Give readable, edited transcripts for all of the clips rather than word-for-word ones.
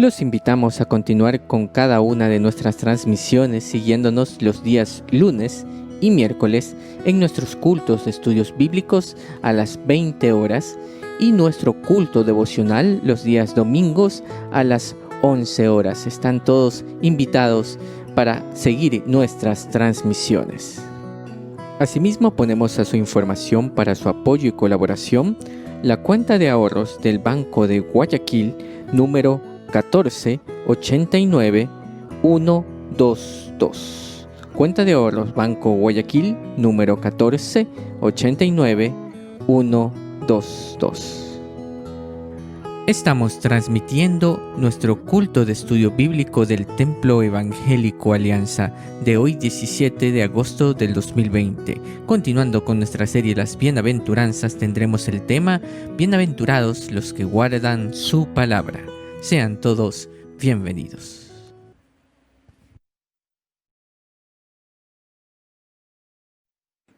Los invitamos a continuar con cada una de nuestras transmisiones siguiéndonos los días lunes y miércoles en nuestros cultos de estudios bíblicos a las 20 horas y nuestro culto devocional los días domingos a las 11 horas. Están todos invitados para seguir nuestras transmisiones. Asimismo, ponemos a su información para su apoyo y colaboración la cuenta de ahorros del Banco de Guayaquil número 1489122. Cuenta de ahorros Banco Guayaquil número 1489122. Estamos transmitiendo nuestro culto de estudio bíblico del Templo Evangélico Alianza de hoy 17 de agosto del 2020. Continuando con nuestra serie Las Bienaventuranzas, tendremos el tema Bienaventurados los que guardan su palabra. Sean todos bienvenidos.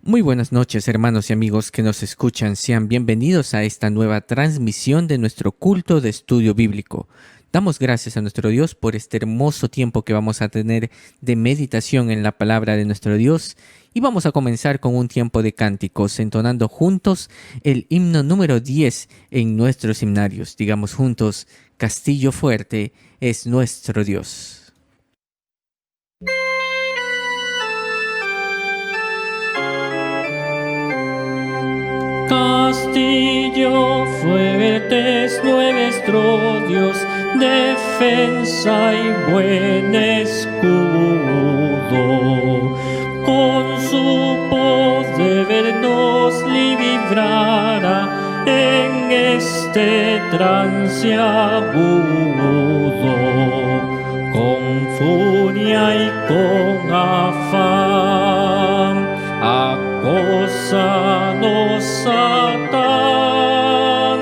Muy buenas noches, hermanos y amigos que nos escuchan. Sean bienvenidos a esta nueva transmisión de nuestro culto de estudio bíblico. Damos gracias a nuestro Dios por este hermoso tiempo que vamos a tener de meditación en la palabra de nuestro Dios. Y vamos a comenzar con un tiempo de cánticos, entonando juntos el himno número 10 en nuestros himnarios. Digamos juntos, Castillo fuerte es nuestro Dios. Castillo fuerte es nuestro Dios, defensa y buen escudo. Con su poder nos librará en este trance agudo. Con furia y con afán acósanos Satán,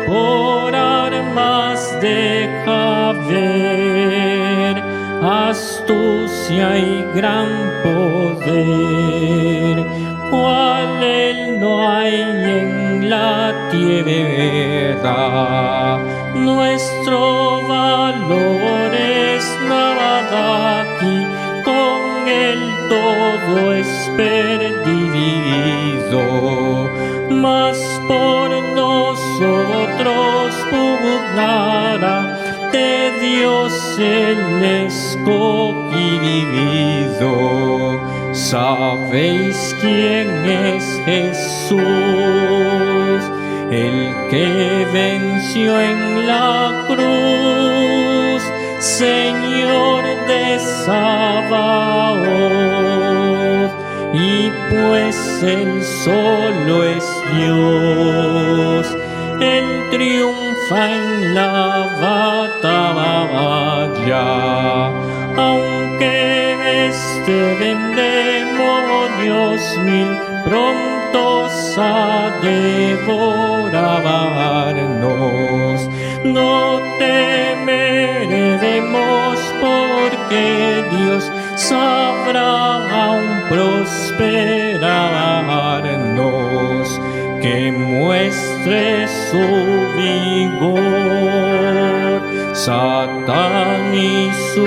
por armas deja ver astucia y gran poder, cual él no hay en la tierra. Nuestro valor es nada aquí, con él todo es perdido, mas por nosotros pugnará de Dios el escogido. ¿Sabéis quién es Jesús? El que venció en la cruz, Señor de Sabaoth, y pues Él solo es Dios, Él triunfa en la batalla, aunque estén demonios mil prontos a devorarnos. No temeremos porque Dios sabrá aún prosperarnos, que muestre su vigor Satán y su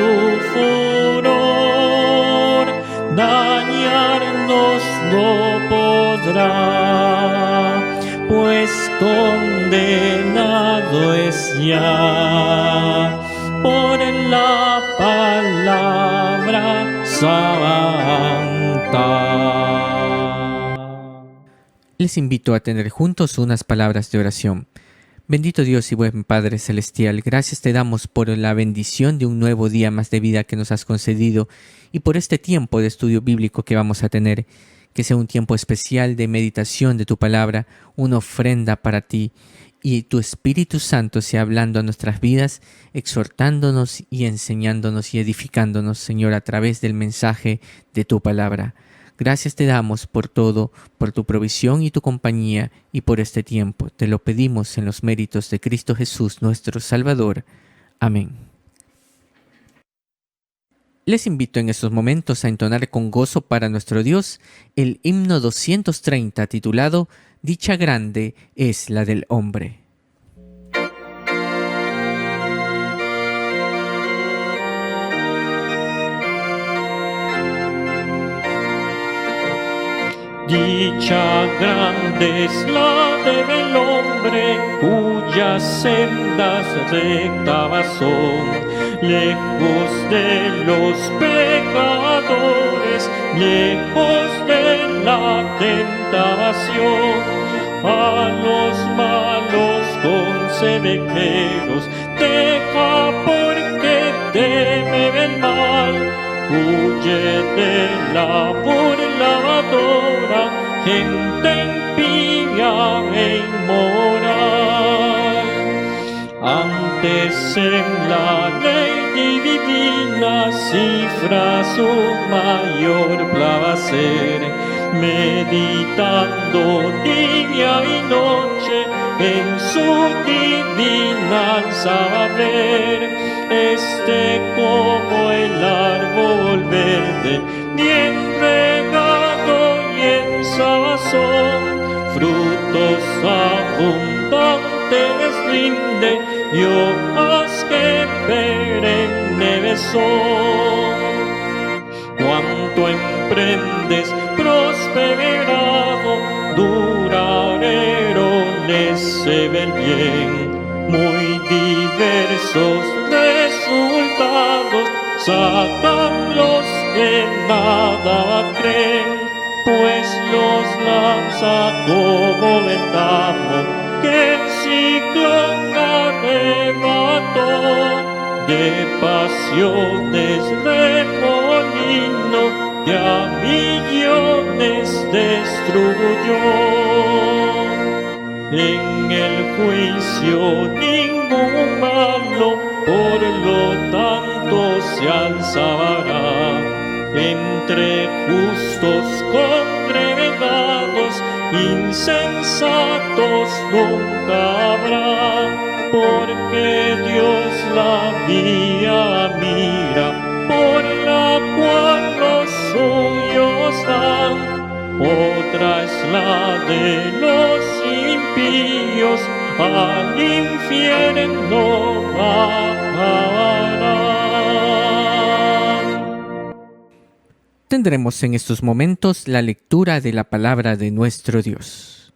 furor, dañarnos no podrá, pues condenado es ya por la palabra santa. Les invito a tener juntos unas palabras de oración. Bendito Dios y buen Padre Celestial, gracias te damos por la bendición de un nuevo día más de vida que nos has concedido y por este tiempo de estudio bíblico que vamos a tener. Que sea un tiempo especial de meditación de tu palabra, una ofrenda para ti, y tu Espíritu Santo sea hablando a nuestras vidas, exhortándonos y enseñándonos y edificándonos, Señor, a través del mensaje de tu palabra. Gracias te damos por todo, por tu provisión y tu compañía, y por este tiempo. Te lo pedimos en los méritos de Cristo Jesús, nuestro Salvador. Amén. Les invito en estos momentos a entonar con gozo para nuestro Dios el himno 230 titulado Dicha grande es la del hombre. Dicha grande es la del hombre cuyas sendas rectas son, lejos de los pecadores, lejos de la tentación. A los malos consejeros deja porque teme el mal, huye de la burladora gente impía e inmoral. Antes en la ley divina cifra su mayor placer, meditando día y noche en su divina saber. Como el árbol verde, bien regado y en sazón, frutos abundantes rinde, y hojas que perennes son. Cuanto emprendes prosperado, duradero les se ve el bien. Muy diversos resultados sacan los que nada creen, pues los lanza como ventamo que el ciclón arrebató. De pasiones remolino que a millones destruyó. En el juicio ningún malo, por lo tanto se alzará. Entre justos congregados, insensatos nunca habrá, porque Dios la vía mira, por la cual los suyos dan. Otra es la de los impíos, al infierno bajarán. Tendremos en estos momentos la lectura de la palabra de nuestro Dios.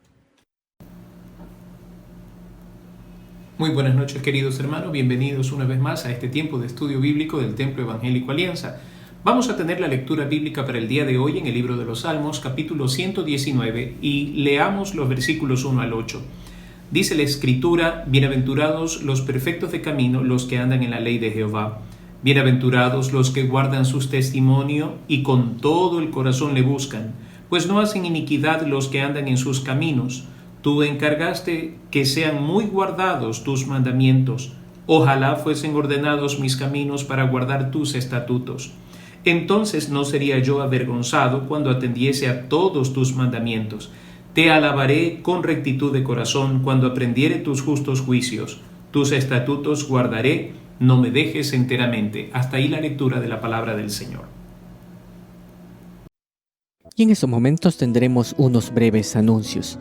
Muy buenas noches, queridos hermanos, bienvenidos una vez más a este tiempo de estudio bíblico del Templo Evangélico Alianza. Vamos a tener la lectura bíblica para el día de hoy en el libro de los Salmos, capítulo 119, y leamos los versículos 1 al 8. Dice la Escritura: bienaventurados los perfectos de camino, los que andan en la ley de Jehová. Bienaventurados los que guardan sus testimonios y con todo el corazón le buscan, pues no hacen iniquidad los que andan en sus caminos. Tú encargaste que sean muy guardados tus mandamientos. Ojalá fuesen ordenados mis caminos para guardar tus estatutos. Entonces no sería yo avergonzado cuando atendiese a todos tus mandamientos. Te alabaré con rectitud de corazón cuando aprendiere tus justos juicios. Tus estatutos guardaré, no me dejes enteramente. Hasta ahí la lectura de la palabra del Señor. Y en estos momentos tendremos unos breves anuncios.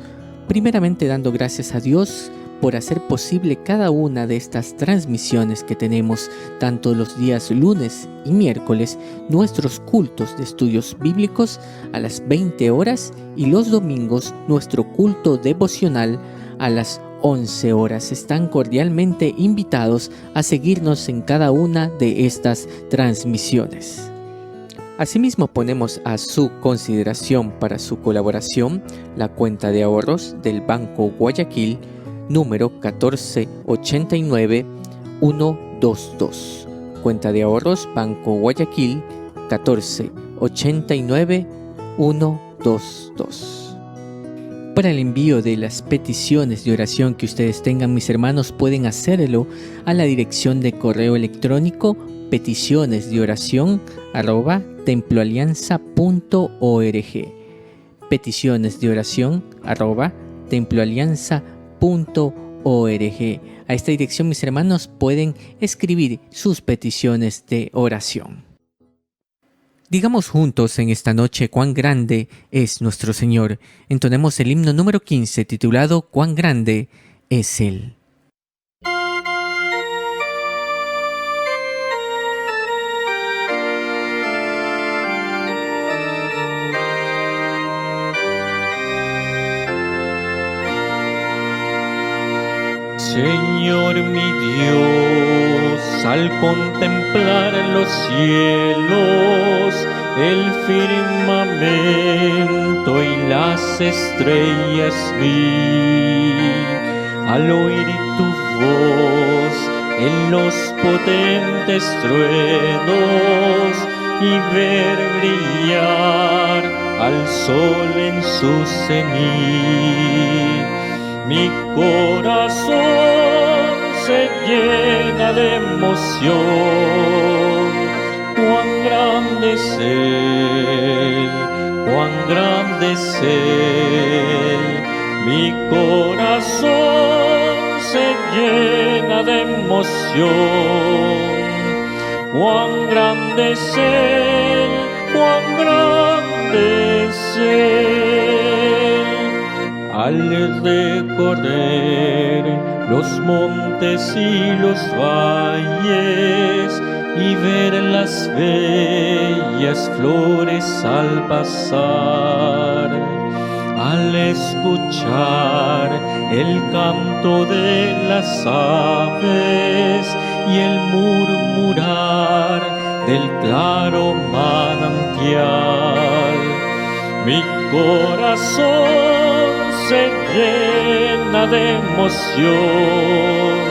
Primeramente dando gracias a Dios por hacer posible cada una de estas transmisiones que tenemos, tanto los días lunes y miércoles, nuestros cultos de estudios bíblicos a las 20 horas y los domingos nuestro culto devocional a las 11 horas. Están cordialmente invitados a seguirnos en cada una de estas transmisiones. Asimismo, ponemos a su consideración para su colaboración la cuenta de ahorros del Banco Guayaquil, número 1489122. Cuenta de ahorros Banco Guayaquil 1489122. Para el envío de las peticiones de oración que ustedes tengan, mis hermanos, pueden hacerlo a la dirección de correo electrónico peticionesdeoración@temploalianza.org. peticionesdeoración@temploalianza.org. A esta dirección, mis hermanos, pueden escribir sus peticiones de oración. Digamos juntos en esta noche cuán grande es nuestro Señor. Entonemos el himno número 15 titulado Cuán grande es Él. Señor mi Dios, al contemplar los cielos, el firmamento y las estrellas vi, al oír tu voz en los potentes truenos y ver brillar al sol en su cenit. Mi corazón se llena de emoción. Cuán grande es Él, cuán grande es Él. Mi corazón se llena de emoción. Cuán grande es Él, cuán grande es Él. Al recorrer los montes y los valles y ver las bellas flores al pasar, al escuchar el canto de las aves y el murmurar del claro manantial, mi corazón se llena de emoción.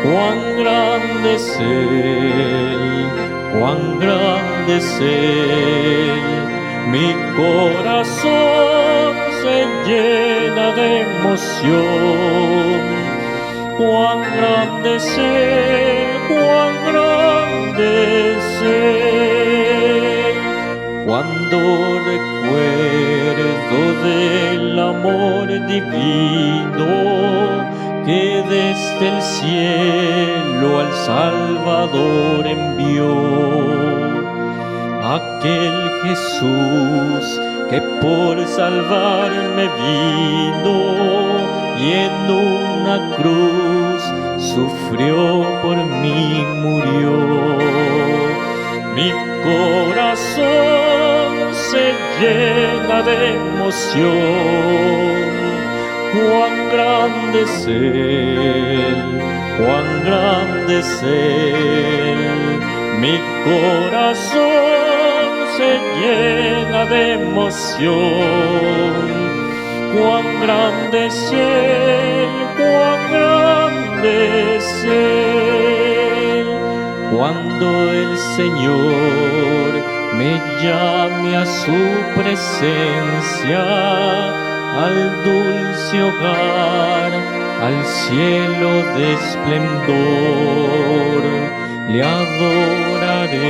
Cuán grande es Él, cuán grande es Él. Mi corazón se llena de emoción. Cuán grande es Él, cuán grande es Él. Cuando recuerdo del amor divino que desde el cielo al Salvador envió, aquel Jesús que por salvarme vino y en una cruz sufrió por mí, murió. Mi corazón se llena de emoción. Cuán grande es Él, cuán grande es Él. Mi corazón se llena de emoción. Cuán grande es Él, cuán grande es Él. Cuando el Señor me llame a su presencia, al dulce hogar, al cielo de esplendor, le adoraré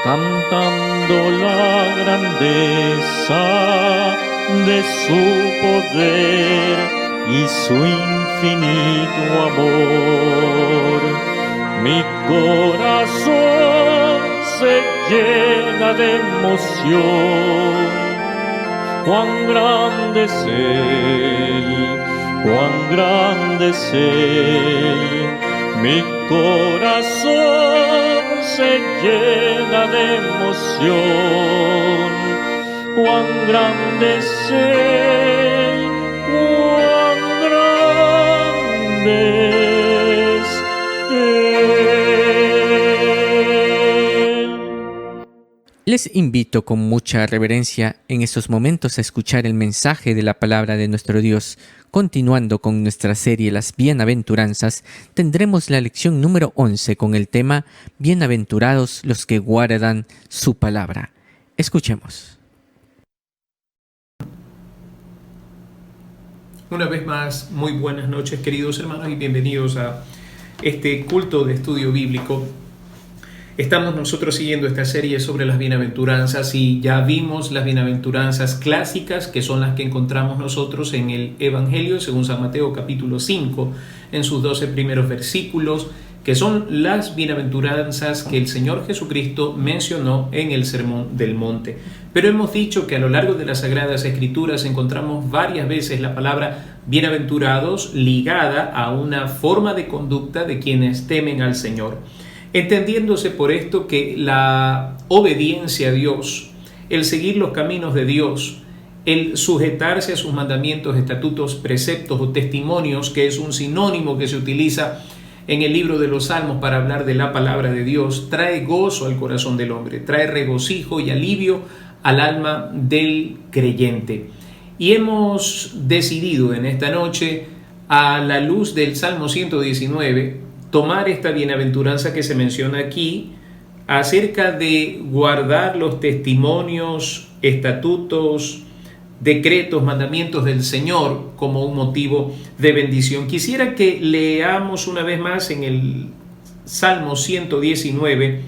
cantando la grandeza de su poder y su infinito amor. Mi corazón se llena de emoción. Cuán grande es Él, cuán grande es Él. Mi corazón se llena de emoción. Cuán grande es Él, cuán grande es Él. Les invito con mucha reverencia en estos momentos a escuchar el mensaje de la palabra de nuestro Dios. Continuando con nuestra serie Las Bienaventuranzas, tendremos la lección número 11 con el tema Bienaventurados los que guardan su palabra. Escuchemos. Una vez más, muy buenas noches, queridos hermanos, y bienvenidos a este culto de estudio bíblico. Estamos nosotros siguiendo esta serie sobre las bienaventuranzas y ya vimos las bienaventuranzas clásicas, que son las que encontramos nosotros en el Evangelio según San Mateo capítulo 5, en sus 12 primeros versículos, que son las bienaventuranzas que el Señor Jesucristo mencionó en el Sermón del Monte. Pero hemos dicho que a lo largo de las Sagradas Escrituras encontramos varias veces la palabra bienaventurados ligada a una forma de conducta de quienes temen al Señor. Entendiéndose por esto que la obediencia a Dios, el seguir los caminos de Dios, el sujetarse a sus mandamientos, estatutos, preceptos o testimonios, que es un sinónimo que se utiliza en el libro de los Salmos para hablar de la palabra de Dios, trae gozo al corazón del hombre, trae regocijo y alivio al alma del creyente. Y hemos decidido en esta noche, a la luz del Salmo 119, tomar esta bienaventuranza que se menciona aquí acerca de guardar los testimonios, estatutos, decretos, mandamientos del Señor como un motivo de bendición. Quisiera que leamos una vez más en el Salmo 119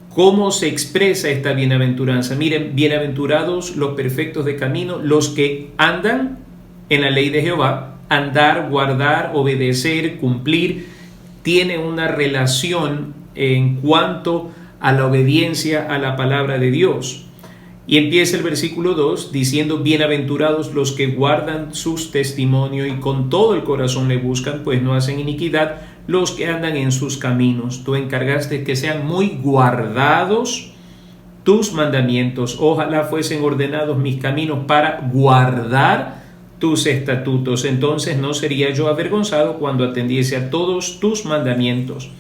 cómo se expresa esta bienaventuranza. Miren, bienaventurados los perfectos de camino, los que andan en la ley de Jehová. Andar, guardar, obedecer, cumplir, tiene una relación en cuanto a la obediencia a la palabra de Dios. Y empieza el versículo 2 diciendo: bienaventurados los que guardan sus testimonios y con todo el corazón le buscan, pues no hacen iniquidad los que andan en sus caminos. Tú encargaste que sean muy guardados tus mandamientos. Ojalá fuesen ordenados mis caminos para guardar tus estatutos. Entonces no sería yo avergonzado cuando atendiese a todos tus mandamientos.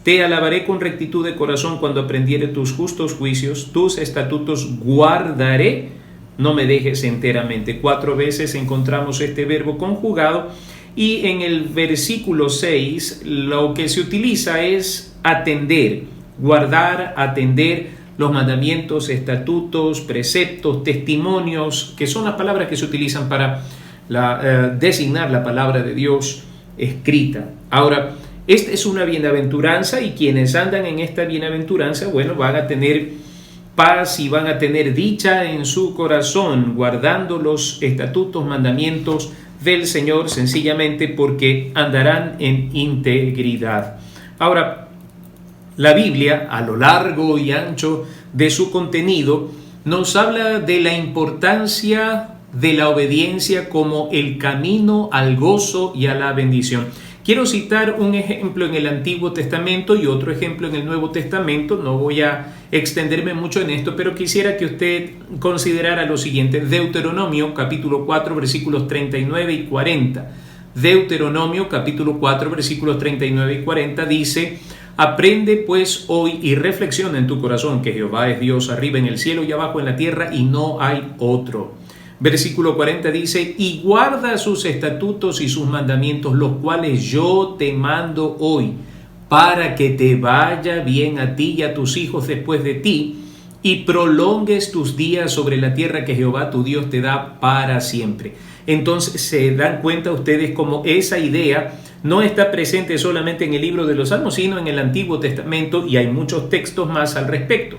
Te alabaré con rectitud de corazón cuando aprendiere tus justos juicios. Tus estatutos guardaré, no me dejes enteramente. 4 veces encontramos este verbo conjugado, y en el versículo 6 lo que se utiliza es atender, guardar, atender los mandamientos, estatutos, preceptos, testimonios, que son las palabras que se utilizan para designar la palabra de Dios escrita. Ahora, esta es una bienaventuranza, y quienes andan en esta bienaventuranza, bueno, van a tener paz y van a tener dicha en su corazón, guardando los estatutos, mandamientos del Señor, sencillamente porque andarán en integridad. Ahora, la Biblia, a lo largo y ancho de su contenido, nos habla de la importancia de la obediencia como el camino al gozo y a la bendición. Quiero citar un ejemplo en el Antiguo Testamento y otro ejemplo en el Nuevo Testamento. No voy a extenderme mucho en esto, pero quisiera que usted considerara lo siguiente. Deuteronomio capítulo 4 versículos 39 y 40. Deuteronomio capítulo 4 versículos 39 y 40 dice: aprende pues hoy y reflexiona en tu corazón que Jehová es Dios arriba en el cielo y abajo en la tierra, y no hay otro. Versículo 40 dice: y guarda sus estatutos y sus mandamientos, los cuales yo te mando hoy, para que te vaya bien a ti y a tus hijos después de ti, y prolongues tus días sobre la tierra que Jehová tu Dios te da para siempre. Entonces se dan cuenta ustedes cómo esa idea no está presente solamente en el libro de los Salmos, sino en el Antiguo Testamento, y hay muchos textos más al respecto.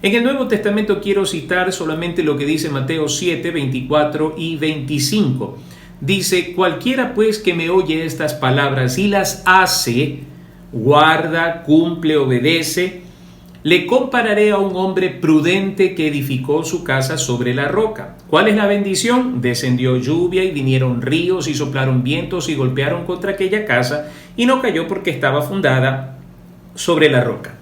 En el Nuevo Testamento quiero citar solamente lo que dice Mateo 7, 24 y 25. Dice: cualquiera pues que me oye estas palabras y las hace, guarda, cumple, obedece, le compararé a un hombre prudente que edificó su casa sobre la roca. ¿Cuál es la bendición? Descendió lluvia y vinieron ríos y soplaron vientos y golpearon contra aquella casa, y no cayó porque estaba fundada sobre la roca.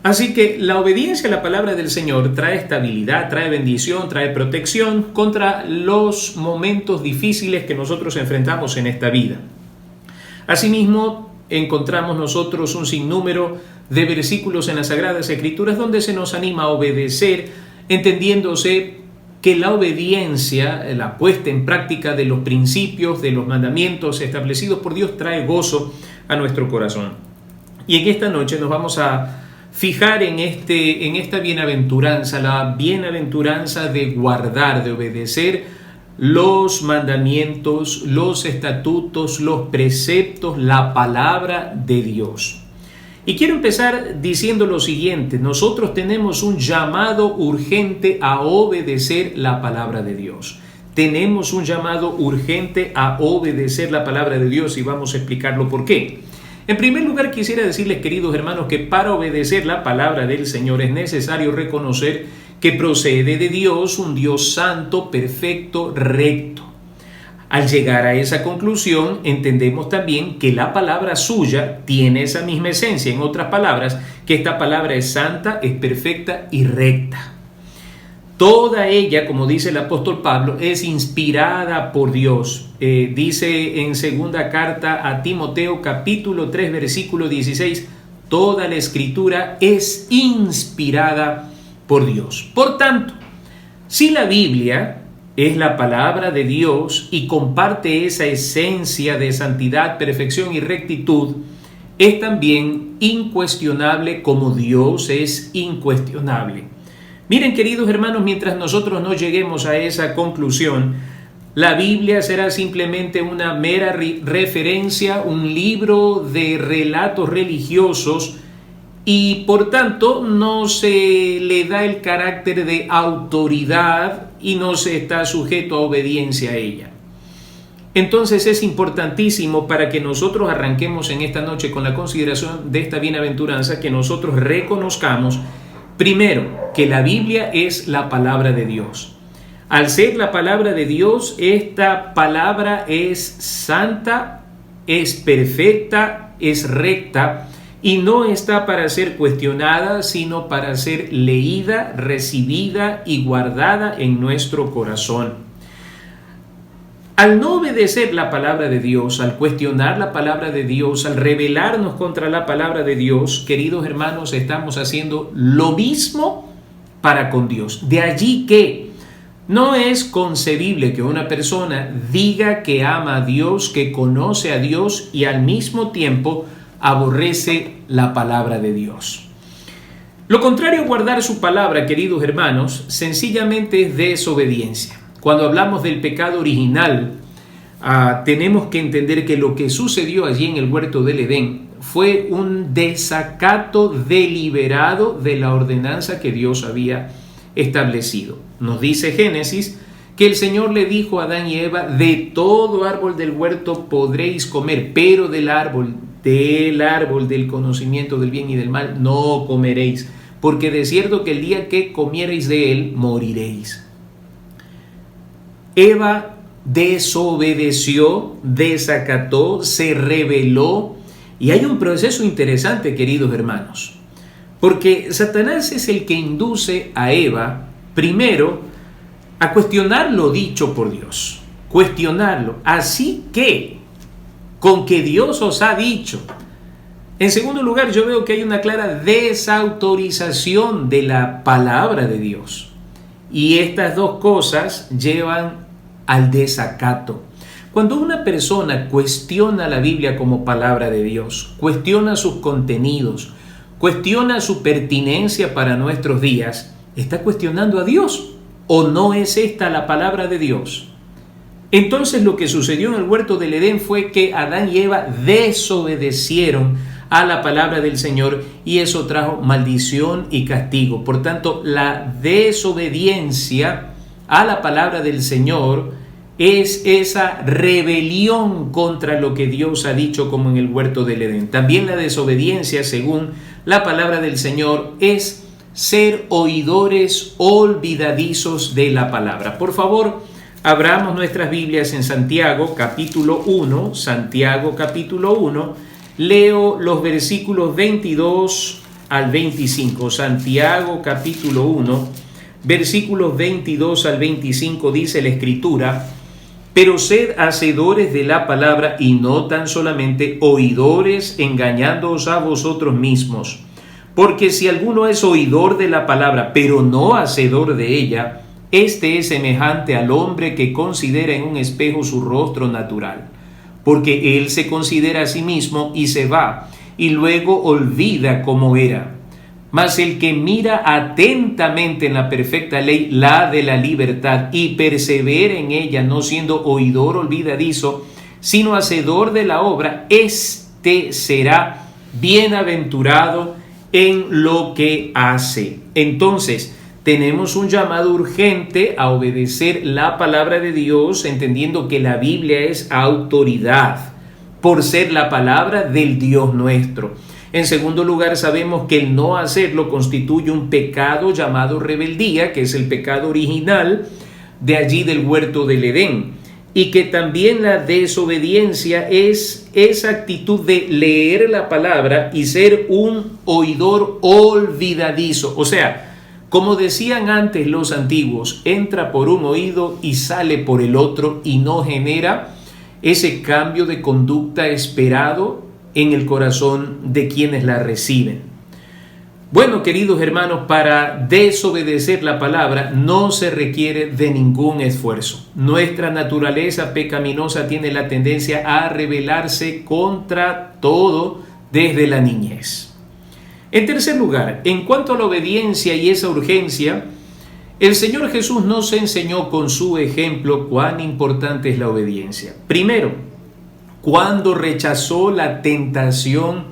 Así que la obediencia a la palabra del Señor trae estabilidad, trae bendición, trae protección contra los momentos difíciles que nosotros enfrentamos en esta vida. Asimismo, encontramos nosotros un sinnúmero de versículos en las Sagradas Escrituras donde se nos anima a obedecer, entendiéndose que la obediencia, la puesta en práctica de los principios, de los mandamientos establecidos por Dios, trae gozo a nuestro corazón. Y en esta noche nos vamos a fijar en esta bienaventuranza, la bienaventuranza de guardar, de obedecer los mandamientos, los estatutos, los preceptos, la palabra de Dios. Y quiero empezar diciendo lo siguiente: nosotros tenemos un llamado urgente a obedecer la palabra de Dios. Tenemos un llamado urgente a obedecer la palabra de Dios, y vamos a explicarlo por qué. En primer lugar, quisiera decirles, queridos hermanos, que para obedecer la palabra del Señor es necesario reconocer que procede de Dios, un Dios santo, perfecto, recto. Al llegar a esa conclusión, entendemos también que la palabra suya tiene esa misma esencia. En otras palabras, que esta palabra es santa, es perfecta y recta. Toda ella, como dice el apóstol Pablo, es inspirada por Dios. Dice en segunda carta a Timoteo, capítulo 3, versículo 16, toda la escritura es inspirada por Dios. Por tanto, si la Biblia es la palabra de Dios y comparte esa esencia de santidad, perfección y rectitud, es también incuestionable como Dios es incuestionable. Miren, queridos hermanos, mientras nosotros no lleguemos a esa conclusión, la Biblia será simplemente una mera referencia, un libro de relatos religiosos y por tanto no se le da el carácter de autoridad y no se está sujeto a obediencia a ella. Entonces es importantísimo para que nosotros arranquemos en esta noche con la consideración de esta bienaventuranza que nosotros reconozcamos primero que la Biblia es la palabra de Dios. Al ser la palabra de Dios, esta palabra es santa, es perfecta, es recta y no está para ser cuestionada, sino para ser leída, recibida y guardada en nuestro corazón. Al no obedecer la palabra de Dios, al cuestionar la palabra de Dios, al rebelarnos contra la palabra de Dios, queridos hermanos, estamos haciendo lo mismo para con Dios. De allí que no es concebible que una persona diga que ama a Dios, que conoce a Dios y al mismo tiempo aborrece la palabra de Dios. Lo contrario a guardar su palabra, queridos hermanos, sencillamente es desobediencia. Cuando hablamos del pecado original, tenemos que entender que lo que sucedió allí en el huerto del Edén fue un desacato deliberado de la ordenanza que Dios había establecido. Nos dice Génesis que el Señor le dijo a Adán y Eva, de todo árbol del huerto podréis comer, pero del árbol del conocimiento del bien y del mal no comeréis, porque de cierto que el día que comiereis de él, moriréis. Eva desobedeció, desacató, se rebeló y hay un proceso interesante, queridos hermanos, porque Satanás es el que induce a Eva primero a cuestionar lo dicho por Dios, cuestionarlo, así que con que Dios os ha dicho. En segundo lugar, yo veo que hay una clara desautorización de la palabra de Dios. Y estas dos cosas llevan al desacato. Cuando una persona cuestiona la Biblia como palabra de Dios, cuestiona sus contenidos, cuestiona su pertinencia para nuestros días, ¿está cuestionando a Dios? ¿O no es esta la palabra de Dios? Entonces lo que sucedió en el huerto del Edén fue que Adán y Eva desobedecieron a la palabra del Señor y eso trajo maldición y castigo. Por tanto, la desobediencia a la palabra del Señor es esa rebelión contra lo que Dios ha dicho como en el huerto del Edén. También la desobediencia, según la palabra del Señor, es ser oidores olvidadizos de la palabra. Por favor, abramos nuestras Biblias en Santiago capítulo 1, Santiago capítulo 1, leo los versículos 22 al 25. Santiago capítulo 1, versículos 22 al 25 dice la Escritura: pero sed hacedores de la palabra y no tan solamente oidores, engañándoos a vosotros mismos. Porque si alguno es oidor de la palabra, pero no hacedor de ella, este es semejante al hombre que considera en un espejo su rostro natural. Porque él se considera a sí mismo y se va, y luego olvida cómo era. Mas el que mira atentamente en la perfecta ley, la de la libertad, y persevera en ella, no siendo oidor olvidadizo, sino hacedor de la obra, éste será bienaventurado en lo que hace. Entonces, tenemos un llamado urgente a obedecer la palabra de Dios, entendiendo que la Biblia es autoridad por ser la palabra del Dios nuestro. En segundo lugar, sabemos que el no hacerlo constituye un pecado llamado rebeldía, que es el pecado original de allí del huerto del Edén. Y que también la desobediencia es esa actitud de leer la palabra y ser un oidor olvidadizo. O sea, Como decían antes los antiguos, entra por un oído y sale por el otro y no genera ese cambio de conducta esperado en el corazón de quienes la reciben. Bueno, queridos hermanos, para desobedecer la palabra no se requiere de ningún esfuerzo. Nuestra naturaleza pecaminosa tiene la tendencia a rebelarse contra todo desde la niñez. En tercer lugar, en cuanto a la obediencia y esa urgencia, el Señor Jesús nos enseñó con su ejemplo cuán importante es la obediencia. Primero, cuando rechazó la tentación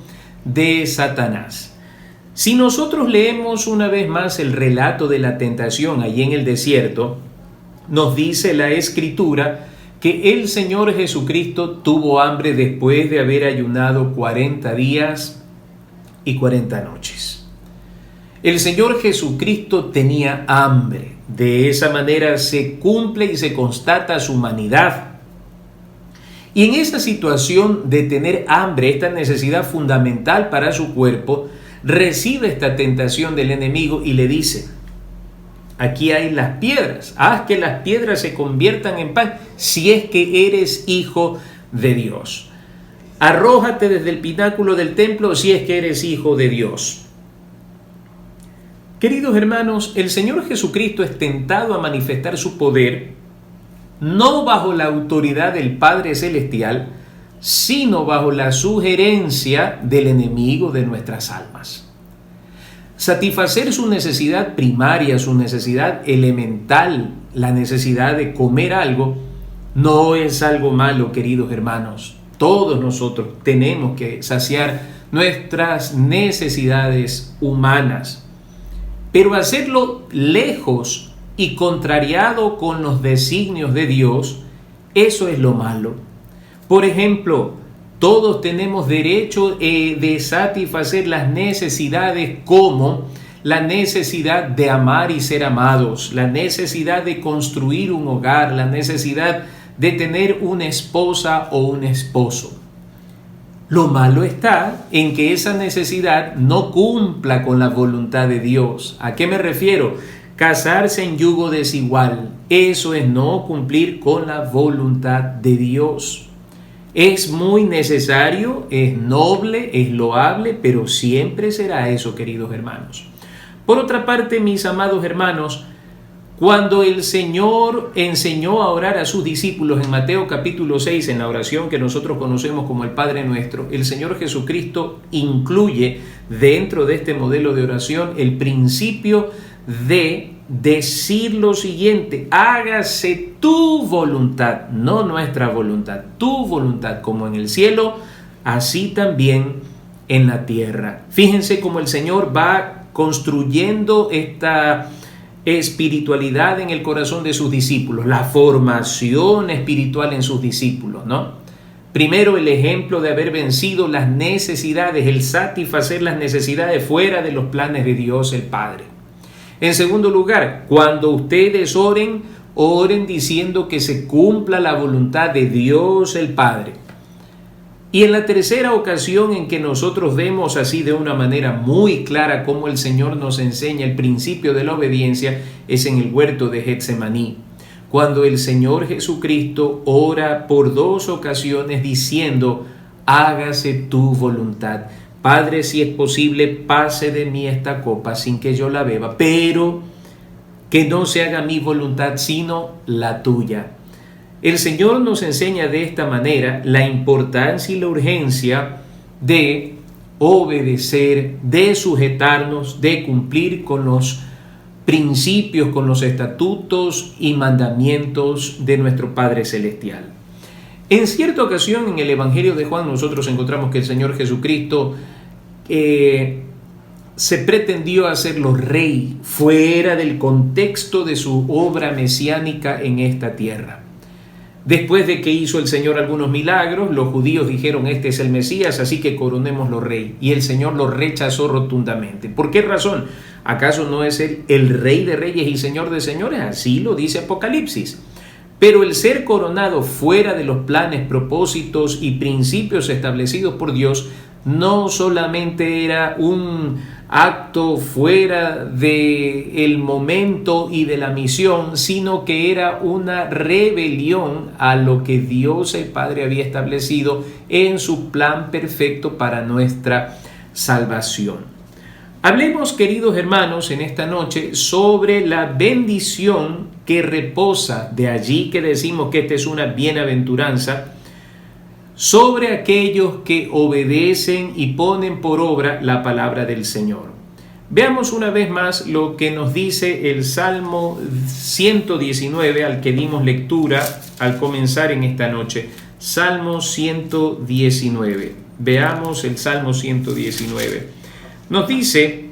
de Satanás. Si nosotros leemos una vez más el relato de la tentación allí en el desierto, nos dice la Escritura que el Señor Jesucristo tuvo hambre después de haber ayunado 40 días y 40 noches. El Señor Jesucristo tenía hambre. De esa manera se cumple y se constata su humanidad. Y en esa situación de tener hambre, esta necesidad fundamental para su cuerpo, recibe esta tentación del enemigo y le dice: aquí hay las piedras, haz que las piedras se conviertan en pan si es que eres hijo de Dios. Arrójate desde el pináculo del templo si es que eres hijo de Dios. Queridos hermanos, el Señor Jesucristo es tentado a manifestar su poder no bajo la autoridad del Padre Celestial, sino bajo la sugerencia del enemigo de nuestras almas. Satisfacer su necesidad primaria, su necesidad elemental, la necesidad de comer algo, no es algo malo, queridos hermanos. Todos nosotros tenemos que saciar nuestras necesidades humanas, pero hacerlo lejos y contrariado con los designios de Dios, eso es lo malo. Por ejemplo, todos tenemos derecho de satisfacer las necesidades como la necesidad de amar y ser amados, la necesidad de construir un hogar, la necesidad de tener una esposa o un esposo. Lo malo está en que esa necesidad no cumpla con la voluntad de Dios. ¿A qué me refiero? Casarse en yugo desigual. Eso es no cumplir con la voluntad de Dios. Es muy necesario, es noble, es loable, pero siempre será eso, queridos hermanos. Por otra parte, mis amados hermanos, cuando el Señor enseñó a orar a sus discípulos en Mateo capítulo 6, en la oración que nosotros conocemos como el Padre Nuestro, el Señor Jesucristo incluye dentro de este modelo de oración el principio de decir lo siguiente: hágase tu voluntad, no nuestra voluntad, tu voluntad, como en el cielo, así también en la tierra. Fíjense cómo el Señor va construyendo esta espiritualidad en el corazón de sus discípulos, la formación espiritual en sus discípulos, ¿no? Primero, el ejemplo de haber vencido las necesidades, el satisfacer las necesidades fuera de los planes de Dios el Padre. En segundo lugar, cuando ustedes oren, oren diciendo que se cumpla la voluntad de Dios el Padre. Y en la tercera ocasión en que nosotros vemos así de una manera muy clara cómo el Señor nos enseña el principio de la obediencia es en el huerto de Getsemaní, cuando el Señor Jesucristo ora por 2 ocasiones diciendo: hágase tu voluntad. Padre, si es posible, pase de mí esta copa sin que yo la beba, pero que no se haga mi voluntad sino la tuya. El Señor nos enseña de esta manera la importancia y la urgencia de obedecer, de sujetarnos, de cumplir con los principios, con los estatutos y mandamientos de nuestro Padre Celestial. En cierta ocasión en el Evangelio de Juan nosotros encontramos que el Señor Jesucristo se pretendió hacerlo rey fuera del contexto de su obra mesiánica en esta tierra. Después de que hizo el Señor algunos milagros, los judíos dijeron: este es el Mesías, así que coronémoslo rey. Y el Señor lo rechazó rotundamente. ¿Por qué razón? ¿Acaso no es él el Rey de Reyes y Señor de Señores? Así lo dice Apocalipsis. Pero el ser coronado fuera de los planes, propósitos y principios establecidos por Dios no solamente era un acto fuera del momento y de la misión, sino que era una rebelión a lo que Dios el Padre había establecido en su plan perfecto para nuestra salvación. Hablemos, queridos hermanos, en esta noche sobre la bendición que reposa, de allí que decimos que esta es una bienaventuranza, sobre aquellos que obedecen y ponen por obra la palabra del Señor. Veamos una vez más lo que nos dice el Salmo 119, al que dimos lectura al comenzar en esta noche. Salmo 119. Veamos el Salmo 119. Nos dice: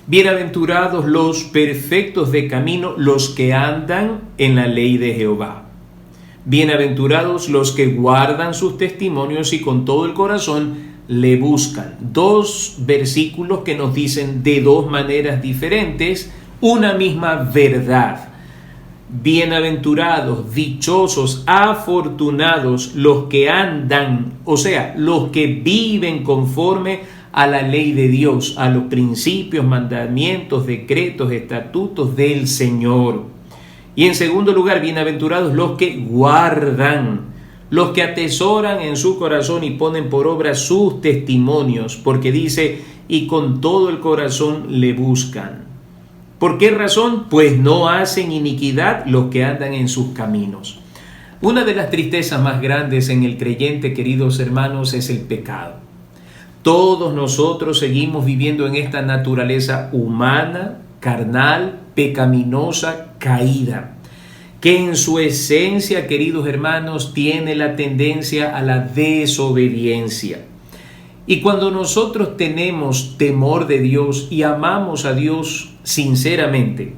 bienaventurados los perfectos de camino, los que andan en la ley de Jehová. Bienaventurados los que guardan sus testimonios y con todo el corazón le buscan. Dos versículos que nos dicen de dos maneras diferentes una misma verdad. Bienaventurados, dichosos, afortunados los que andan, o sea, los que viven conforme a la ley de Dios, a los principios, mandamientos, decretos, estatutos del Señor. Y en segundo lugar, bienaventurados los que guardan, los que atesoran en su corazón y ponen por obra sus testimonios, porque dice, y con todo el corazón le buscan. ¿Por qué razón? Pues no hacen iniquidad los que andan en sus caminos. Una de las tristezas más grandes en el creyente, queridos hermanos, es el pecado. Todos nosotros seguimos viviendo en esta naturaleza humana, carnal, pecaminosa, caída, que en su esencia, queridos hermanos, tiene la tendencia a la desobediencia. Y cuando nosotros tenemos temor de Dios y amamos a Dios sinceramente,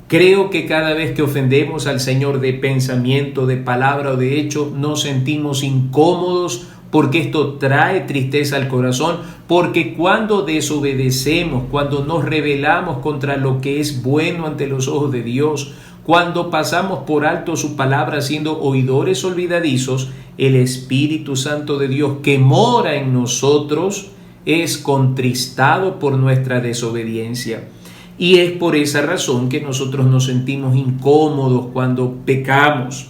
creo que cada vez que ofendemos al Señor de pensamiento, de palabra o de hecho, nos sentimos incómodos, porque esto trae tristeza al corazón, porque cuando desobedecemos, cuando nos rebelamos contra lo que es bueno ante los ojos de Dios, cuando pasamos por alto su palabra siendo oidores olvidadizos, el Espíritu Santo de Dios que mora en nosotros es contristado por nuestra desobediencia. Y es por esa razón que nosotros nos sentimos incómodos cuando pecamos.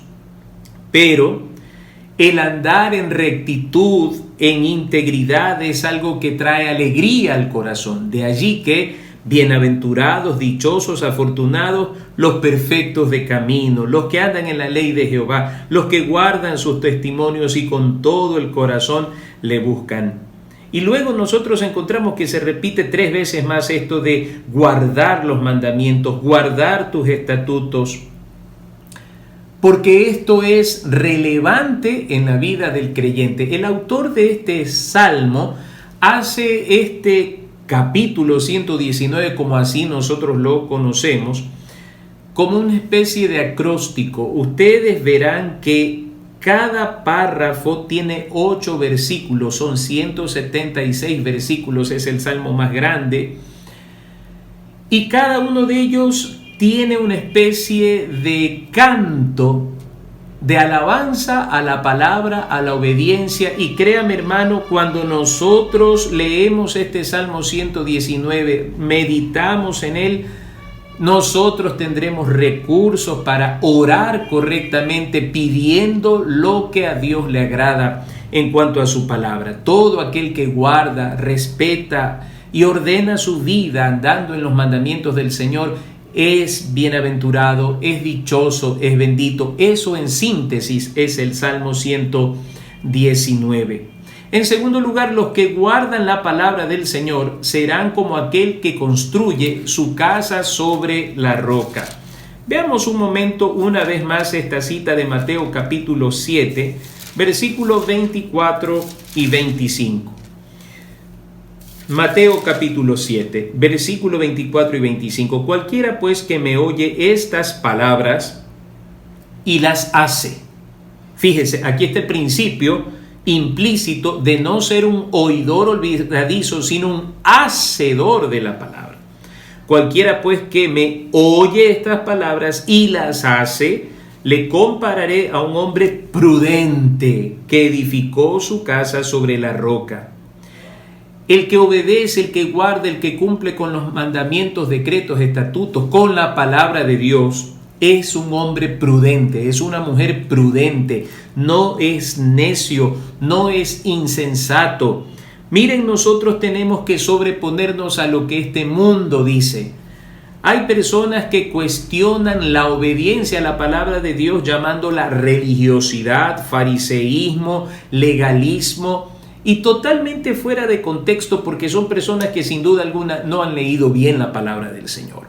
Pero el andar en rectitud, en integridad, es algo que trae alegría al corazón. De allí que bienaventurados, dichosos, afortunados, los perfectos de camino, los que andan en la ley de Jehová, los que guardan sus testimonios y con todo el corazón le buscan. Y luego nosotros encontramos que se repite 3 veces más esto de guardar los mandamientos, guardar tus estatutos, porque esto es relevante en la vida del creyente. El autor de este salmo hace este capítulo 119, como así nosotros lo conocemos, como una especie de acróstico. Ustedes verán que cada párrafo tiene 8 versículos, son 176 versículos, es el salmo más grande, y cada uno de ellos tiene una especie de canto, de alabanza a la palabra, a la obediencia. Y créame, hermano, cuando nosotros leemos este Salmo 119, meditamos en él, nosotros tendremos recursos para orar correctamente, pidiendo lo que a Dios le agrada en cuanto a su palabra. Todo aquel que guarda, respeta y ordena su vida andando en los mandamientos del Señor es bienaventurado, es dichoso, es bendito. Eso en síntesis es el Salmo 119. En segundo lugar, los que guardan la palabra del Señor serán como aquel que construye su casa sobre la roca. Veamos un momento una vez más esta cita de Mateo capítulo 7, versículos 24 y 25. Mateo capítulo 7, versículo 24 y 25. Cualquiera pues que me oye estas palabras y las hace. Fíjese, aquí está el principio implícito de no ser un oidor olvidadizo, sino un hacedor de la palabra. Cualquiera pues que me oye estas palabras y las hace, Le compararé a un hombre prudente que edificó su casa sobre la roca. El que obedece, el que guarda, el que cumple con los mandamientos, decretos, estatutos, con la palabra de Dios, es un hombre prudente, es una mujer prudente, no es necio, no es insensato. Miren, nosotros tenemos que sobreponernos a lo que este mundo dice. Hay personas que cuestionan la obediencia a la palabra de Dios llamándola religiosidad, fariseísmo, legalismo, y totalmente fuera de contexto, porque son personas que sin duda alguna no han leído bien la palabra del Señor.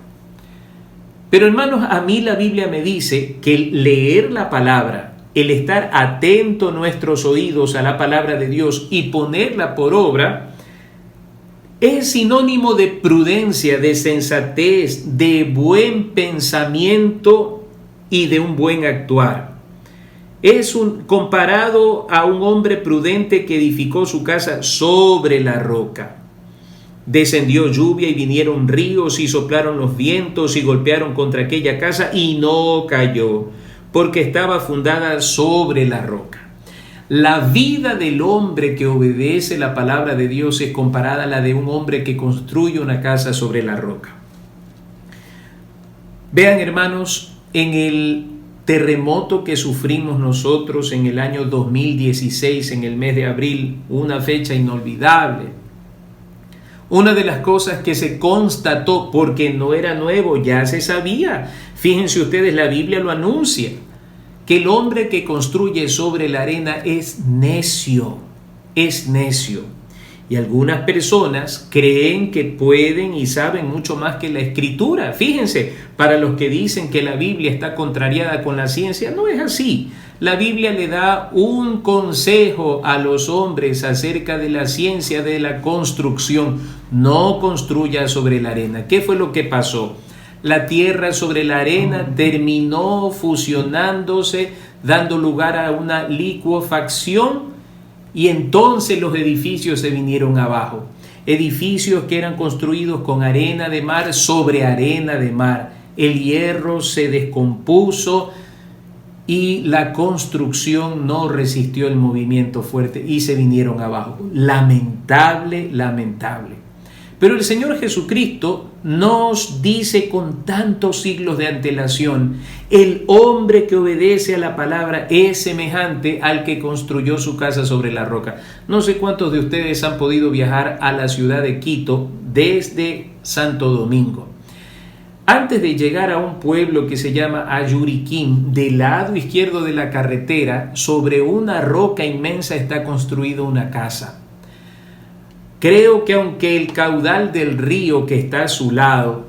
Pero hermanos, a mí la Biblia me dice que el leer la palabra, el estar atento nuestros oídos a la palabra de Dios y ponerla por obra, es sinónimo de prudencia, de sensatez, de buen pensamiento y de un buen actuar. Comparado a un hombre prudente que edificó su casa sobre la roca. Descendió lluvia y vinieron ríos y soplaron los vientos y golpearon contra aquella casa y no cayó, porque estaba fundada sobre la roca. La vida del hombre que obedece la palabra de Dios es comparada a la de un hombre que construye una casa sobre la roca. Vean, hermanos, en el terremoto que sufrimos nosotros en el año 2016, en el mes de abril, una fecha inolvidable. Una de las cosas que se constató, porque no era nuevo, ya se sabía. Fíjense ustedes, la Biblia lo anuncia, que el hombre que construye sobre la arena es necio, es necio. Y algunas personas creen que pueden y saben mucho más que la Escritura. Fíjense, para los que dicen que la Biblia está contrariada con la ciencia, no es así. La Biblia le da un consejo a los hombres acerca de la ciencia de la construcción. No construya sobre la arena. ¿Qué fue lo que pasó? La tierra sobre la arena terminó fusionándose, dando lugar a una licuefacción, y entonces los edificios se vinieron abajo. Edificios que eran construidos con arena de mar sobre arena de mar. El hierro se descompuso y la construcción no resistió el movimiento fuerte y se vinieron abajo. Lamentable, lamentable. Pero el Señor Jesucristo nos dice con tantos siglos de antelación: el hombre que obedece a la palabra es semejante al que construyó su casa sobre la roca. No sé cuántos de ustedes han podido viajar a la ciudad de Quito desde Santo Domingo. Antes de llegar a un pueblo que se llama Ayuriquín, del lado izquierdo de la carretera, sobre una roca inmensa está construida una casa. Creo que aunque el caudal del río que está a su lado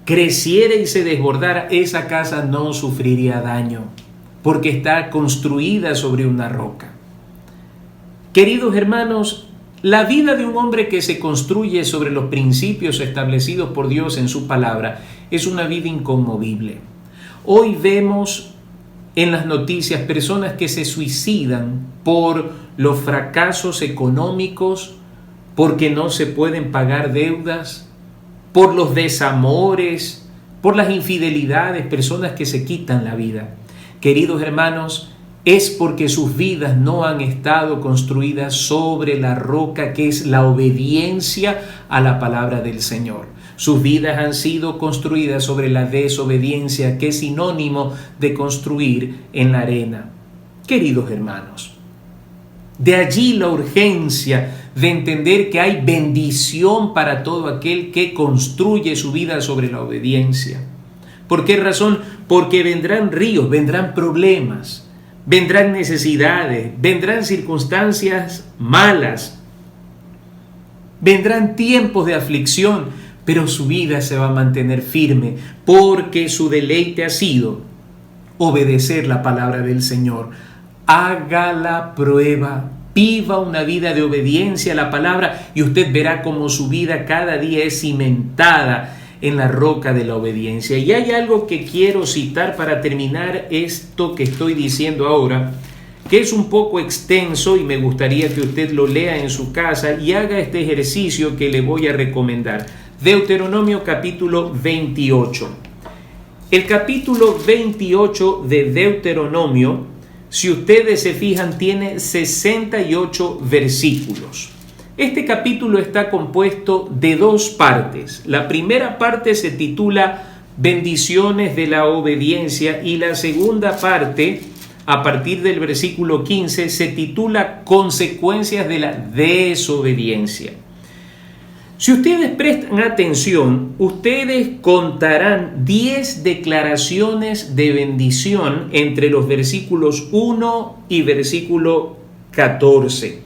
creciera y se desbordara, esa casa no sufriría daño, porque está construida sobre una roca. Queridos hermanos, la vida de un hombre que se construye sobre los principios establecidos por Dios en su palabra es una vida inconmovible. Hoy vemos en las noticias personas que se suicidan por los fracasos económicos, porque no se pueden pagar deudas, por los desamores, por las infidelidades, personas que se quitan la vida. Queridos hermanos, es porque sus vidas no han estado construidas sobre la roca que es la obediencia a la palabra del Señor. Sus vidas han sido construidas sobre la desobediencia, que es sinónimo de construir en la arena. Queridos hermanos, de allí la urgencia de entender que hay bendición para todo aquel que construye su vida sobre la obediencia. ¿Por qué razón? Porque vendrán ríos, vendrán problemas, vendrán necesidades, vendrán circunstancias malas, vendrán tiempos de aflicción, pero su vida se va a mantener firme, porque su deleite ha sido obedecer la palabra del Señor. Haga la prueba, viva una vida de obediencia a la palabra y usted verá cómo su vida cada día es cimentada en la roca de la obediencia. Y hay algo que quiero citar para terminar esto que estoy diciendo ahora, que es un poco extenso y me gustaría que usted lo lea en su casa y haga este ejercicio que le voy a recomendar. Deuteronomio capítulo 28. El capítulo 28 de Deuteronomio, si ustedes se fijan, tiene 68 versículos. Este capítulo está compuesto de dos partes. La primera parte se titula Bendiciones de la obediencia y la segunda parte, a partir del versículo 15, se titula Consecuencias de la desobediencia. Si ustedes prestan atención, ustedes contarán 10 declaraciones de bendición entre los versículos 1 y versículo 14.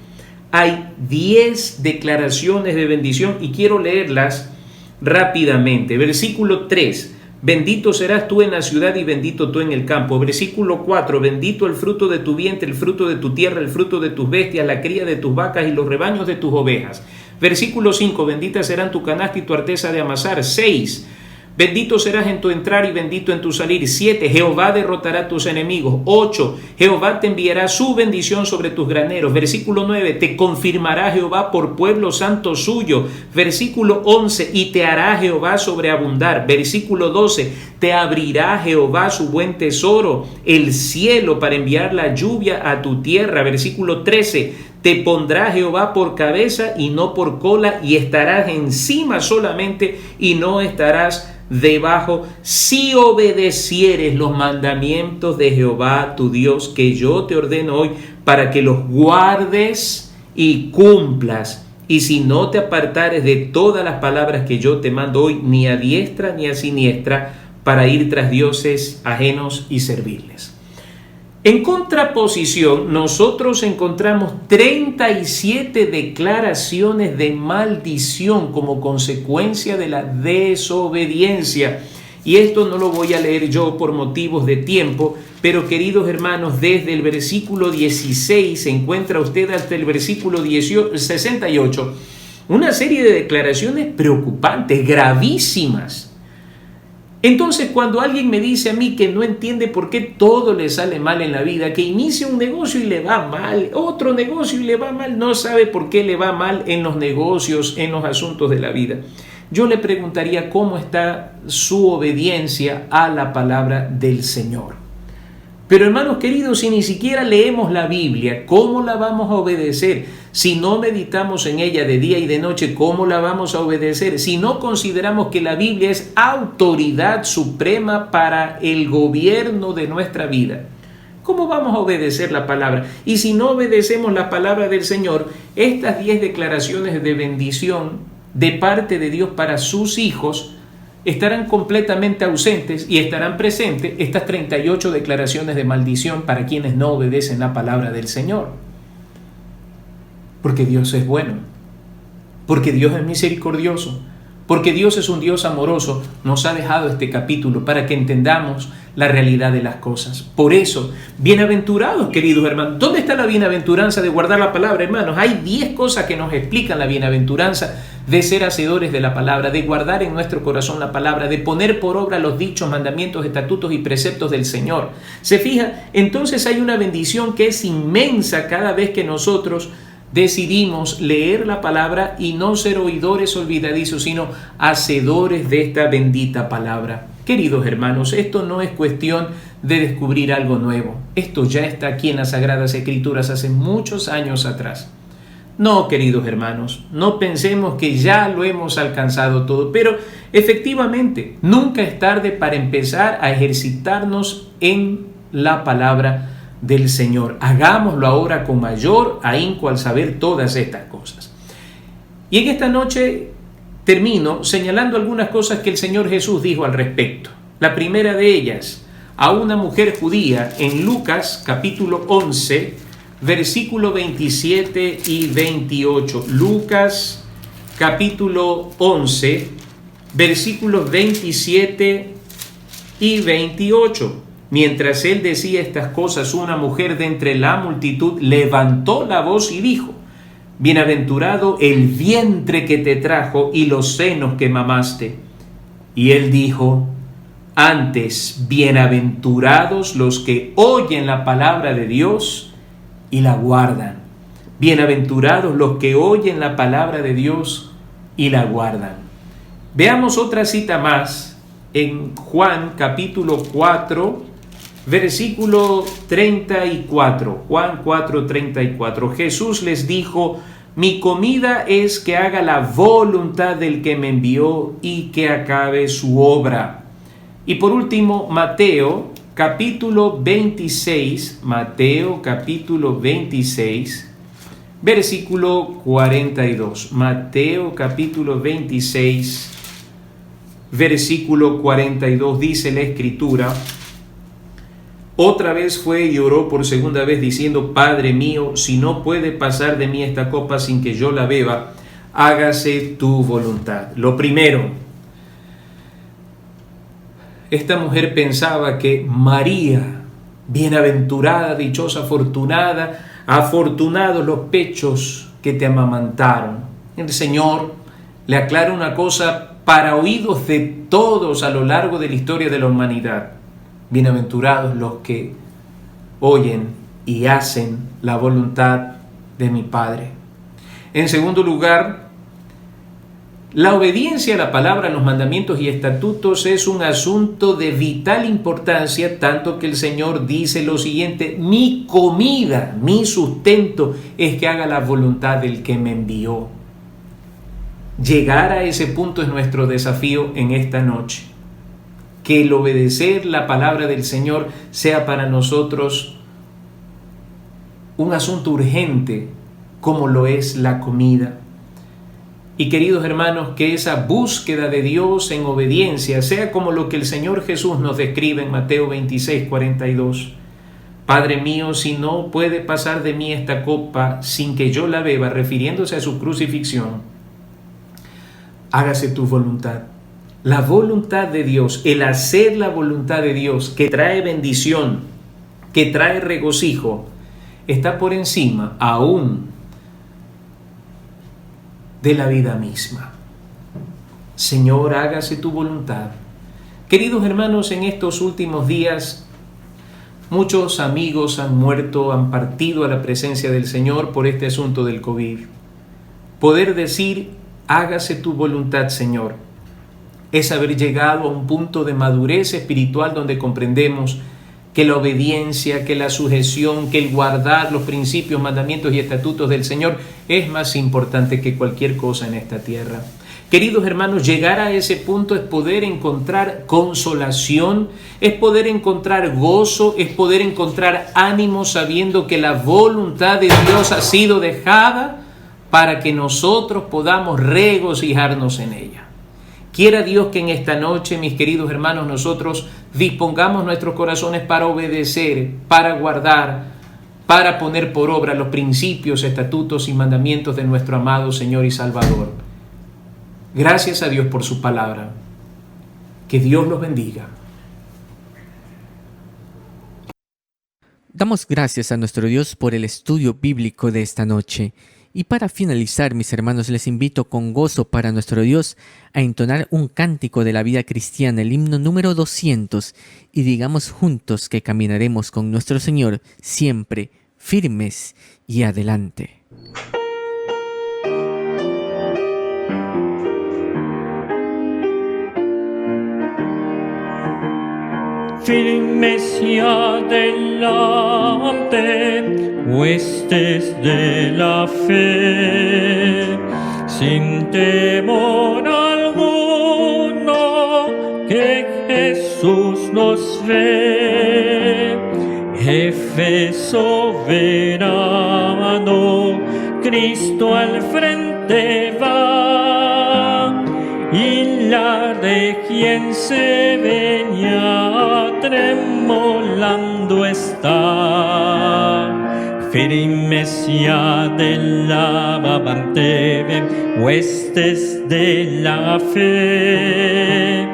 Hay 10 declaraciones de bendición y quiero leerlas rápidamente. Versículo 3. Bendito serás tú en la ciudad y bendito tú en el campo. Versículo 4. Bendito el fruto de tu vientre, el fruto de tu tierra, el fruto de tus bestias, la cría de tus vacas y los rebaños de tus ovejas. Versículo 5. Bendita serán tu canasta y tu arteza de amasar. 6. Bendito serás en tu entrar y bendito en tu salir. 7. Jehová derrotará a tus enemigos. 8. Jehová te enviará su bendición sobre tus graneros. Versículo 9. Te confirmará Jehová por pueblo santo suyo. Versículo 11. Y te hará Jehová sobreabundar. Versículo 12. Te abrirá Jehová su buen tesoro, el cielo, para enviar la lluvia a tu tierra. Versículo 13. Te pondrá Jehová por cabeza y no por cola, y estarás encima solamente y no estarás debajo, si obedecieres los mandamientos de Jehová tu Dios, que yo te ordeno hoy, para que los guardes y cumplas. Y si no te apartares de todas las palabras que yo te mando hoy, ni a diestra ni a siniestra, para ir tras dioses ajenos y servirles. En contraposición, nosotros encontramos 37 declaraciones de maldición como consecuencia de la desobediencia. Y esto no lo voy a leer yo por motivos de tiempo, pero queridos hermanos, desde el versículo 16 se encuentra usted hasta el versículo 68 una serie de declaraciones preocupantes, gravísimas. Entonces, cuando alguien me dice a mí que no entiende por qué todo le sale mal en la vida, que inicia un negocio y le va mal, otro negocio y le va mal, no sabe por qué le va mal en los negocios, en los asuntos de la vida, yo le preguntaría cómo está su obediencia a la palabra del Señor. Pero hermanos queridos, si ni siquiera leemos la Biblia, ¿cómo la vamos a obedecer? Si no meditamos en ella de día y de noche, ¿cómo la vamos a obedecer? Si no consideramos que la Biblia es autoridad suprema para el gobierno de nuestra vida, ¿cómo vamos a obedecer la palabra? Y si no obedecemos la palabra del Señor, estas 10 declaraciones de bendición de parte de Dios para sus hijos estarán completamente ausentes y estarán presentes estas 38 declaraciones de maldición para quienes no obedecen la palabra del Señor. Porque Dios es bueno, porque Dios es misericordioso, porque Dios es un Dios amoroso, nos ha dejado este capítulo para que entendamos la realidad de las cosas. Por eso, bienaventurados, queridos hermanos. ¿Dónde está la bienaventuranza de guardar la palabra, hermanos? Hay 10 cosas que nos explican la bienaventuranza de ser hacedores de la palabra, de guardar en nuestro corazón la palabra, de poner por obra los dichos, mandamientos, estatutos y preceptos del Señor. ¿Se fija? Entonces hay una bendición que es inmensa cada vez que nosotros decidimos leer la palabra y no ser oidores olvidadizos, sino hacedores de esta bendita palabra. Queridos hermanos, esto no es cuestión de descubrir algo nuevo. Esto ya está aquí en las Sagradas Escrituras hace muchos años atrás. No, queridos hermanos, no pensemos que ya lo hemos alcanzado todo, pero efectivamente, nunca es tarde para empezar a ejercitarnos en la palabra del Señor. Hagámoslo ahora con mayor ahínco al saber todas estas cosas. Y en esta noche termino señalando algunas cosas que el Señor Jesús dijo al respecto. La primera de ellas, a una mujer judía en Lucas capítulo 11, versículo 27 y 28. Lucas capítulo 11, versículos 27 y 28. Mientras él decía estas cosas, una mujer de entre la multitud levantó la voz y dijo: Bienaventurado el vientre que te trajo y los senos que mamaste. Y él dijo: Antes, bienaventurados los que oyen la palabra de Dios y la guardan. Bienaventurados los que oyen la palabra de Dios y la guardan. Veamos otra cita más en Juan capítulo 4, versículo 34. Juan 4, 34. Jesús les dijo: mi comida es que haga la voluntad del que me envió y que acabe su obra. Y por último, Mateo capítulo 26, Mateo capítulo 26, versículo 42. Mateo capítulo 26, versículo 42, dice la Escritura: otra vez fue y oró por segunda vez diciendo: Padre mío, si no puede pasar de mí esta copa sin que yo la beba, hágase tu voluntad. Lo primero, esta mujer pensaba que María, bienaventurada, dichosa, afortunada, afortunados los pechos que te amamantaron. El Señor le aclara una cosa para oídos de todos a lo largo de la historia de la humanidad: bienaventurados los que oyen y hacen la voluntad de mi Padre. En segundo lugar, la obediencia a la palabra, a los mandamientos y estatutos es un asunto de vital importancia, tanto que el Señor dice lo siguiente: mi comida, mi sustento es que haga la voluntad del que me envió. Llegar a ese punto es nuestro desafío en esta noche. Que el obedecer la palabra del Señor sea para nosotros un asunto urgente, como lo es la comida. Y queridos hermanos, que esa búsqueda de Dios en obediencia sea como lo que el Señor Jesús nos describe en Mateo 26, 42. Padre mío, si no puede pasar de mí esta copa sin que yo la beba, refiriéndose a su crucifixión, hágase tu voluntad. La voluntad de Dios, el hacer la voluntad de Dios, que trae bendición, que trae regocijo, está por encima aún de la vida misma. Señor, hágase tu voluntad. Queridos hermanos, en estos últimos días, muchos amigos han muerto, han partido a la presencia del Señor por este asunto del COVID. Poder decir: hágase tu voluntad, Señor, es haber llegado a un punto de madurez espiritual donde comprendemos que la obediencia, que la sujeción, que el guardar los principios, mandamientos y estatutos del Señor es más importante que cualquier cosa en esta tierra. Queridos hermanos, llegar a ese punto es poder encontrar consolación, es poder encontrar gozo, es poder encontrar ánimo sabiendo que la voluntad de Dios ha sido dejada para que nosotros podamos regocijarnos en ella. Quiera Dios que en esta noche, mis queridos hermanos, nosotros dispongamos nuestros corazones para obedecer, para guardar, para poner por obra los principios, estatutos y mandamientos de nuestro amado Señor y Salvador. Gracias a Dios por su palabra. Que Dios los bendiga. Damos gracias a nuestro Dios por el estudio bíblico de esta noche. Y para finalizar, mis hermanos, les invito con gozo para nuestro Dios a entonar un cántico de la vida cristiana, el himno número 200, y digamos juntos que caminaremos con nuestro Señor siempre firmes y adelante. Firmes y adelante, huestes de la fe, sin temor alguno, que Jesús nos ve. Jefe soberano, Cristo al frente va, y la región se venía tremolando está. Firmes y adelante, huestes de la fe,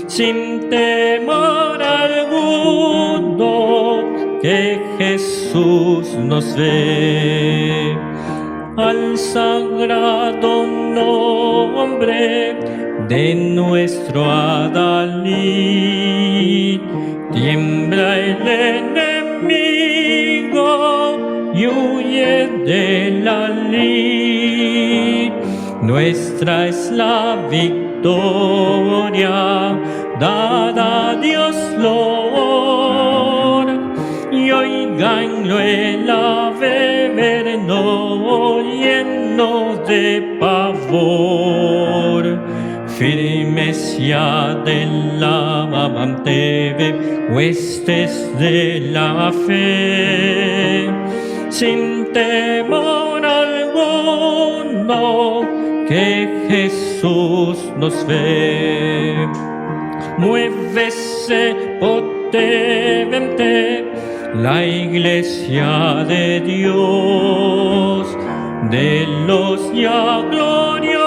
sin temor alguno, que Jesús nos ve. Al sagrado nombre de nuestro Adalid, tiembla el enemigo y huye de la lid. nuestra es la victoria, dada a Dios loor, y oiganlo el ave verno lleno de pavor. Firmes ya de la amante huestes de la fe, sin temor alguno que Jesús nos ve. Muévese potente la iglesia de Dios, de los ya gloriosos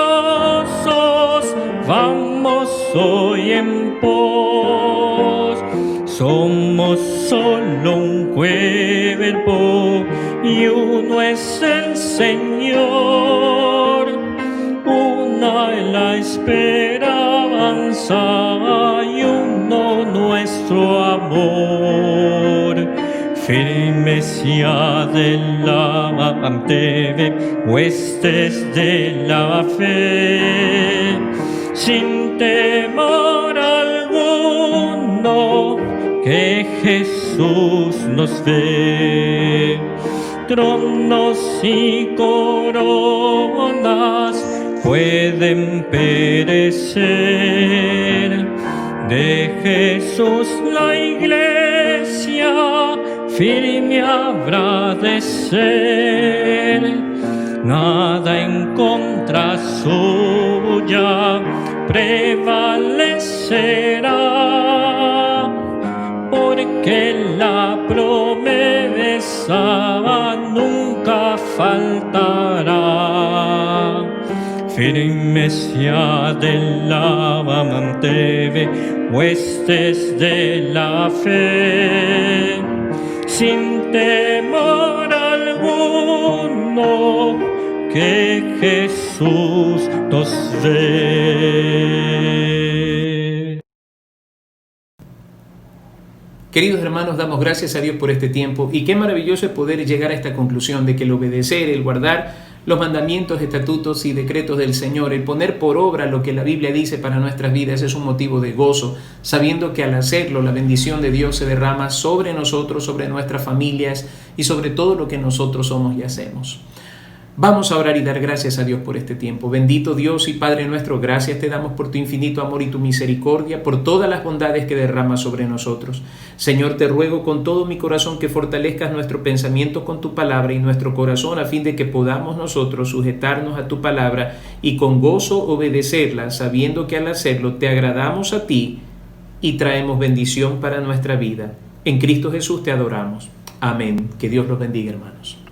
vamos hoy en pos. Somos solo un cuerpo y uno es el Señor, una es la esperanza y uno nuestro amor. Firmes ya de la ante huestes de la fe, sin temor alguno que Jesús nos ve. Tronos y coronas pueden perecer, de Jesús la iglesia firme habrá de ser. Nada en contra suya prevalecerá, porque la promesa nunca faltará. Firmes ya de la amante huestes de la fe, sin temor alguno que Jesús nos ve. Queridos hermanos, damos gracias a Dios por este tiempo y qué maravilloso es poder llegar a esta conclusión de que el obedecer, el guardar los mandamientos, estatutos y decretos del Señor, el poner por obra lo que la Biblia dice para nuestras vidas es un motivo de gozo, sabiendo que al hacerlo la bendición de Dios se derrama sobre nosotros, sobre nuestras familias y sobre todo lo que nosotros somos y hacemos. Vamos a orar y dar gracias a Dios por este tiempo. Bendito Dios y Padre nuestro, gracias te damos por tu infinito amor y tu misericordia, por todas las bondades que derramas sobre nosotros. Señor, te ruego con todo mi corazón que fortalezcas nuestro pensamiento con tu palabra y nuestro corazón a fin de que podamos nosotros sujetarnos a tu palabra y con gozo obedecerla, sabiendo que al hacerlo te agradamos a ti y traemos bendición para nuestra vida. En Cristo Jesús te adoramos. Amén. Que Dios los bendiga, hermanos.